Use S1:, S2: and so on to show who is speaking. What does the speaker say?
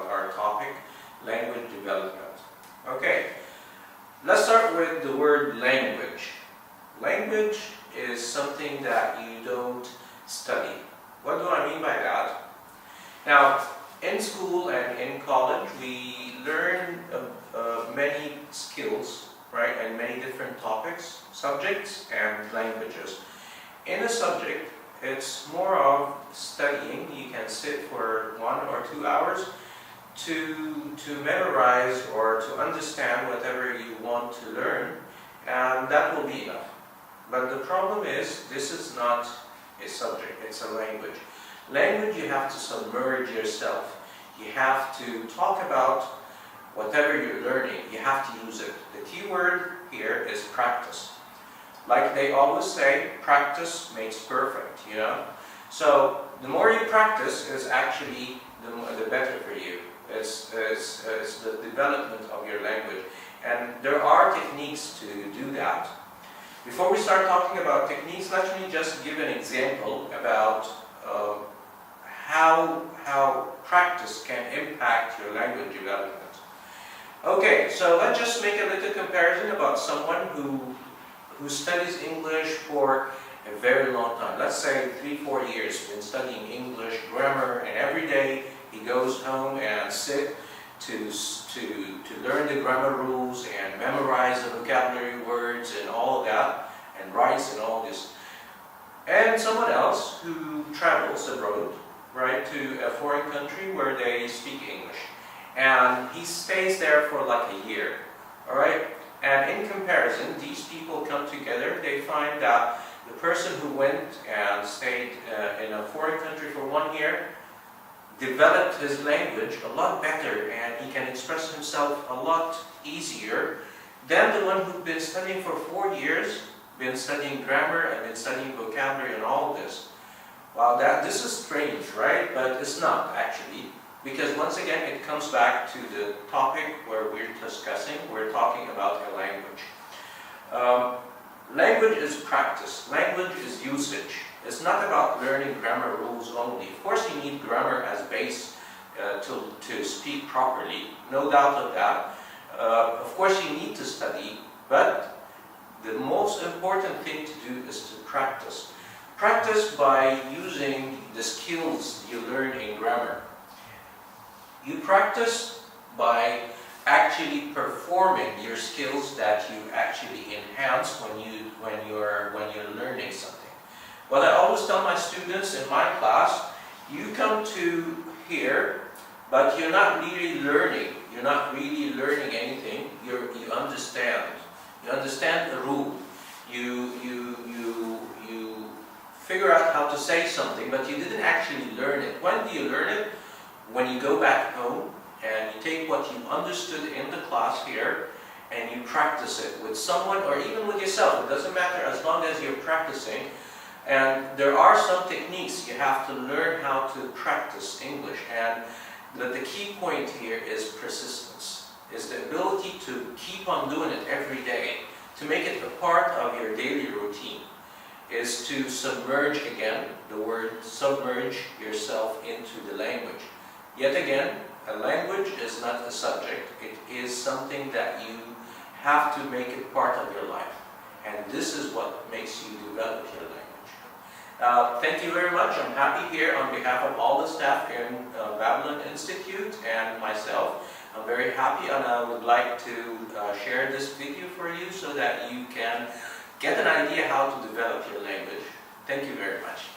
S1: our topic, language development. Okay, let's start with the word language. Language is something that you don't study. What do I mean by that? Now, in school and in college, we learn many skills, right, and many different topics, subjects, and languages. In a subject, it's more of studying. You can sit for 1 or 2 hours to memorize or to understand whatever you want to learn, and that will be enough. But the problem is, this is not a subject, it's a language. Language, you have to submerge yourself. You have to talk about whatever you're learning. You have to use it. The key word here is practice. Like they always say, practice makes perfect, you know? So the more you practice is actually the better for you. It's the development of your language. And there are techniques to do that. Before we start talking about techniques, let me just give an example about how practice can impact your language development. Okay, so let's just make a little comparison about someone who studies English for a very long time. Let's say 3-4 years, been studying English, grammar, and every day he goes home and sits to learn the grammar rules and memorize the vocabulary words and all of that, and writes and all this. And someone else who travels abroad, right, to a foreign country where they speak English. And he stays there for like a year, all right? And in comparison, these people come together, they find that the person who went and stayed in a foreign country for 1 year developed his language a lot better, and he can express himself a lot easier than the one who'd been studying for 4 years, been studying grammar and been studying vocabulary and all this. Wow, this is strange, right? But it's not actually, because once again it comes back to the topic where we're discussing. We're talking about a language. Language is practice. Language is usage. It's not about learning grammar rules only. Of course you need grammar as base to speak properly, no doubt of that. Of course you need to study, but the most important thing to do is to practice. Practice by using the skills you learn in grammar. You practice by actually performing your skills that you actually enhance when you're learning something. What I always tell my students in my class, you come to here, but you're not really learning. You're not really learning anything. You understand. You understand the rule. You figure out how to say something, but you didn't actually learn it. When do you learn it? When you go back home and you take what you understood in the class here and you practice it with someone or even with yourself. It doesn't matter as long as you're practicing. And there are some techniques you have to learn how to practice English. And the key point here is persistence. Is the ability to keep on doing it every day, to make it a part of your daily routine. Is to submerge, again, the word submerge yourself into the language. Yet again, a language is not a subject. It is something that you have to make it part of your life. And this is what makes you develop your language. Thank you very much. I'm happy here on behalf of all the staff in Babylon Institute and myself. I'm very happy, and I would like to share this video for you so that you can get an idea how to develop your language. Thank you very much.